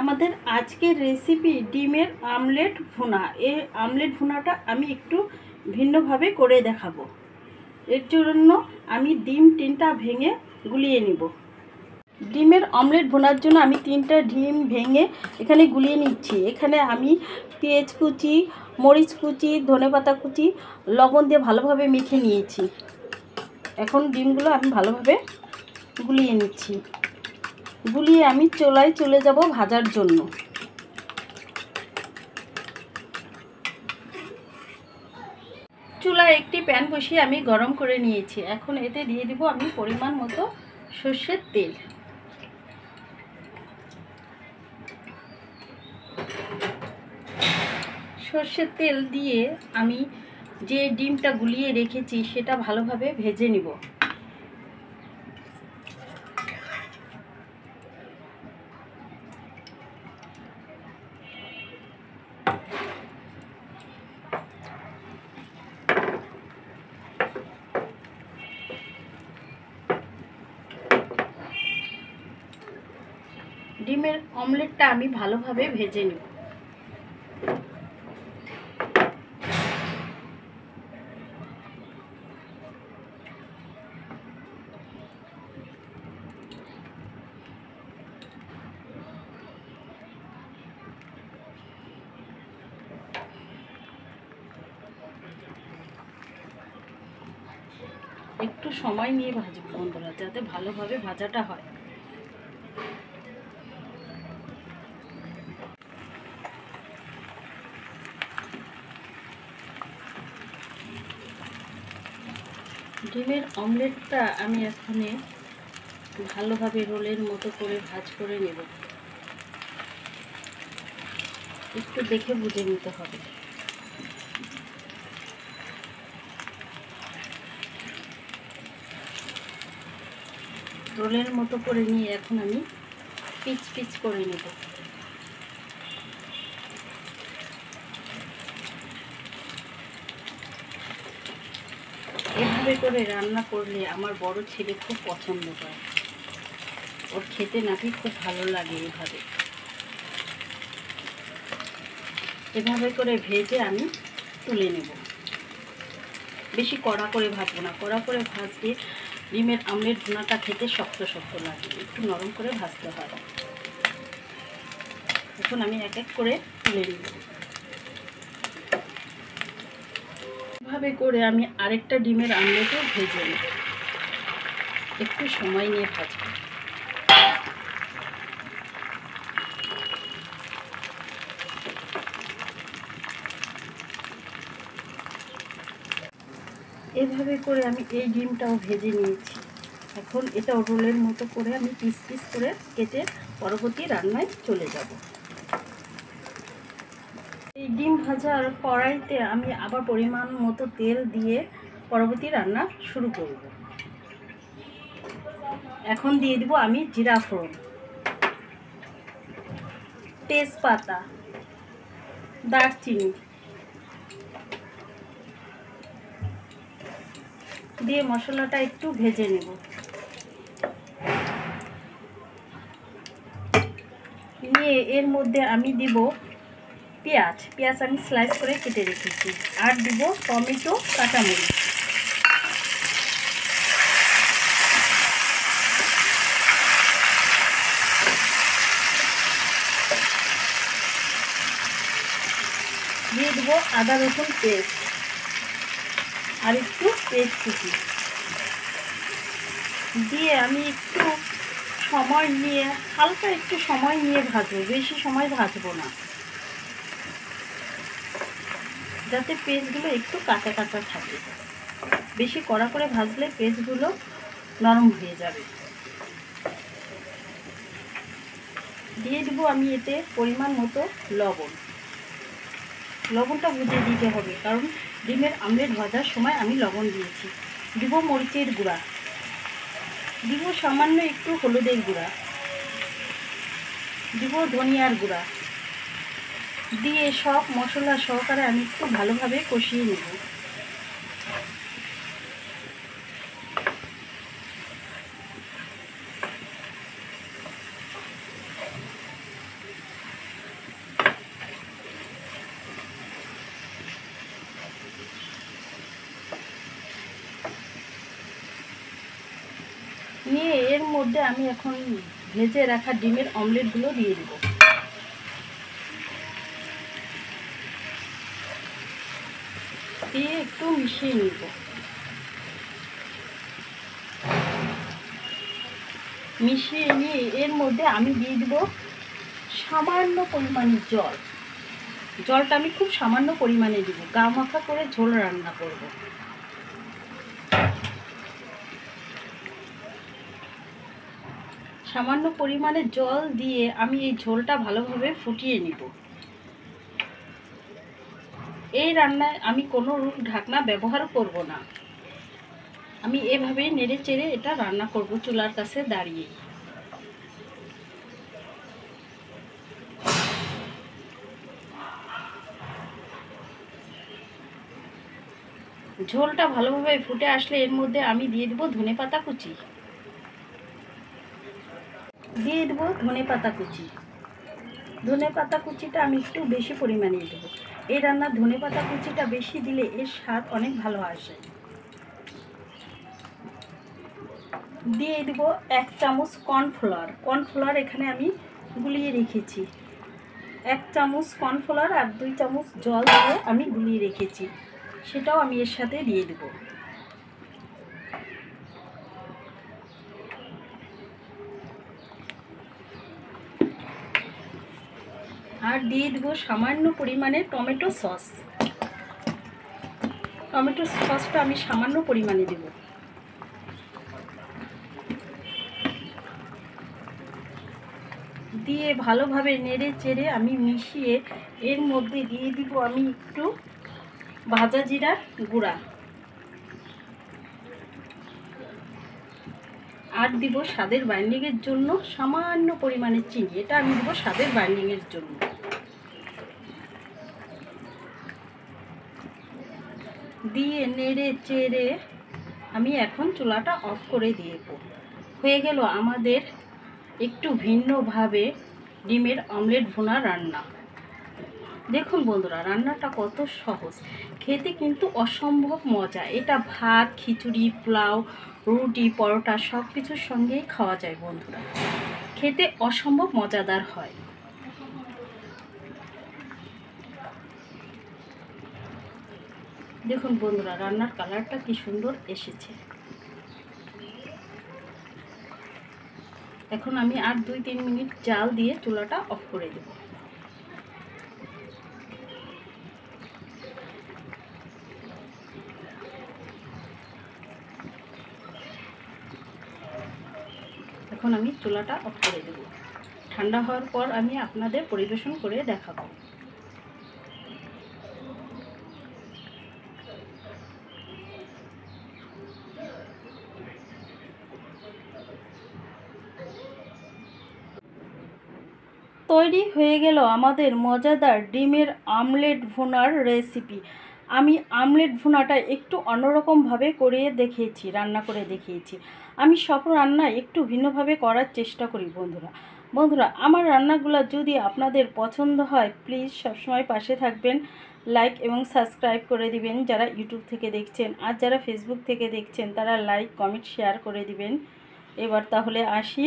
আমাদের আজকের রেসিপি ডিমের আমলেট ভুনা। এই আমলেট ভুনাটা আমি একটু ভিন্নভাবে করে দেখাবো। এর জন্য আমি ডিম 3টা ভেঙে গুলিয়ে নিব। ডিমের অমলেট ভুনার জন্য আমি 3টা ডিম ভেঙে এখানে গুলিয়ে নিচ্ছি। এখানে আমি পেঁয়াজ কুচি, মরিচ কুচি, ধনেপাতা কুচি, লবণ দিয়ে ভালোভাবে মেখে নিয়েছি। এখন ডিমগুলো আমি ভালোভাবে গুলিয়ে নিচ্ছি। গুলিয়ে আমি চুলায় চলে যাব ভাজার জন্য। চুলায় একটি প্যান বসিয়ে আমি গরম করে নিয়েছি। এখন এতে দিয়ে দিব আমি পরিমাণ মতো সর্ষের তেল। সর্ষের তেল দিয়ে আমি যে ডিমটা গুলিয়ে রেখেছি সেটা ভালোভাবে ভেজে নিব। ডিমের অমলেটটা আমি ভালোভাবে ভেজে নিব। একটু সময় নিয়ে ভাজবো বন্ধুরা, যাতে ভালোভাবে ভাজাটা হয়। ডিমের অমলেটটা আমি এখানে ভালোভাবে রোলের মতো করে ভাজ করে নেব। একটু দেখে বুঝে নিতে হবে। রোলের মতো করে নিয়ে এখন আমি পিচ পিচ করে নেব। এভাবে করে রান্না করলে আমার বড় ছেলে খুব পছন্দ করে। ওর খেতে নাকি খুব ভালো লাগে। এভাবে করে ভেজে আমি তুলে নেব। বেশি কড়া করে ভাজবো না। কড়া করে ভাজলে ডিমের আমলেট ভুনাটা খেতে শক্ত শক্ত লাগে, একটু নরম করে ভাজতে হয়। এখন আমি এক এক করে তুলে নিব। এভাবে করে আমি আরেকটা ডিমের আমলেটও ভেজে নেব। একটু সময় নিয়ে ভাজবো। এভাবে করে আমি এই ডিমটাও ভেজে নিয়েছি। এখন এটা রোলের মতো করে আমি পিস পিস করে কেটে পরবর্তী রান্নায় চলে যাব। এই ডিম ভাজার কড়াইতে আমি আবার পরিমাণ মতো তেল দিয়ে পরবর্তী রান্না শুরু করব। এখন দিয়ে দিব আমি জিরা ফোড়ন, তেজপাতা, দারচিনি দিয়ে মশলাটা একটু ভেজে নেব। নিয়ে এর মধ্যে আমি দিব পেঁয়াজ আমি স্লাইস করে কেটে রেখেছি, আর দিব টমেটো, কাঁচামরিচ। দিয়ে দেব আদা রসুন পেস্ট আর একটু পেস্ট কুচি দিয়ে আমি একটু সময় নিয়ে হালকা একটু সময় নিয়ে ভাজবো, বেশি সময় ভাজবো না, যাতে পেস্টগুলো একটু কাঁচা কাঁচা থাকে। বেশি কড়া করে ভাজলে পেস্টগুলো নরম হয়ে যাবে। দিয়ে দেব আমি এতে পরিমাণ মতো লবণ। লবণটা বুঝে দিতে হবে, কারণ ডিমের আমলেট ভাজার সময় আমি লবণ দিয়েছি। দিব মরিচের গুঁড়া, দিব সামান্য একটু হলুদের গুঁড়া, দিব ধনিয়ার গুঁড়া দিয়ে সব মশলা সহকারে আমি একটু ভালোভাবে কষিয়ে নেব। মধ্যে আমি এখন ভেজে রাখা ডিমের অমলেটগুলো দিয়ে দেব। দিয়ে একটু মিশিয়ে নিব। মিশিয়ে নিয়ে এর মধ্যে আমি দিয়ে দেব সামান্য পরিমাণে জল। জলটা আমি খুব সামান্য পরিমাণে দেব, গা মাখা করে ঝোল রান্না করব। সামান্য পরিমাণে জল দিয়ে আমি এই ঝোলটা ভালোভাবে ফুটিয়ে নিব। এই রান্নায় আমি কোনো রূপ ঢাকনা ব্যবহার করব না। আমি এভাবেই নেড়ে চেড়ে এটা রান্না করব চুলার কাছে দাঁড়িয়ে। ঝোলটা ভালোভাবে ফুটে আসলে এর মধ্যে আমি দিয়ে দেবো ধনেপাতা কুচি। দিয়ে দেবো ধনেপাতা কুচি। ধনেপাতা কুচিটা আমি একটু বেশি পরিমাণে দেবো। এই রান্নার ধনেপাতা কুচিটা বেশি দিলে এর স্বাদ অনেক ভালো আসে। দিয়ে দেবো 1 চামচ কর্নফ্লাওয়ার। কর্নফ্লাওয়ার এখানে আমি গুলিয়ে রেখেছি। 1 চামচ কর্নফ্লাওয়ার আর 2 চামচ জল দিয়ে আমি গুলিয়ে রেখেছি, সেটাও আমি এর সাথে দিয়ে দেবো। আর দিয়ে দেবো সামান্য পরিমাণে টমেটো সস। টমেটো সসটা আমি সামান্য পরিমাণে দেব। দিয়ে ভালোভাবে নেড়ে চেড়ে আমি মিশিয়ে এর মধ্যে দিয়ে দিব আমি একটু ভাজা জিরার গুঁড়া। আর দিব স্বাদের বাইন্ডিংয়ের জন্য সামান্য পরিমাণে চিনি। এটা আমি দেবো স্বাদের বাইন্ডিংয়ের জন্য। দিয়ে নেড়ে চেড়ে আমি এখন চুলাটা অফ করে দেব। হয়ে গেল আমাদের একটু ভিন্নভাবে ডিমের অমলেট ভুনা রান্না। দেখুন বন্ধুরা, রান্নাটা কত সহজ, খেতে কিন্তু অসম্ভব মজা। এটা ভাত, খিচুড়ি, পোলাও, রুটি, পরোটা সব কিছুর সঙ্গেই খাওয়া যায় বন্ধুরা। খেতে অসম্ভব মজাদার হয়। দেখুন বন্ধুরা, রান্নার কালারটা কি সুন্দর এসেছে। এখন আমি আর 2-3 মিনিট জাল দিয়ে চুলাটা অফ করে দেব। এখন আমি চুলাটা অফ করে দেব। ঠান্ডা হওয়ার পর আমি আপনাদের পরিবেশন করে দেখাবো। তৈরি হয়ে গেল আমাদের মজাদার ডিমের আমলেট ভুনার রেসিপি। আমি আমলেট ভুনাটা একটু অন্যরকমভাবে রান্না করে দেখিয়েছি। আমি সব রান্না একটু ভিন্নভাবে করার চেষ্টা করি বন্ধুরা আমার রান্নাগুলো যদি আপনাদের পছন্দ হয় প্লিজ সবসময় পাশে থাকবেন, লাইক এবং সাবস্ক্রাইব করে দিবেন যারা ইউটিউব থেকে দেখছেন। আর যারা ফেসবুক থেকে দেখছেন তারা লাইক, কমেন্ট, শেয়ার করে দিবেন। এবার তাহলে আসি।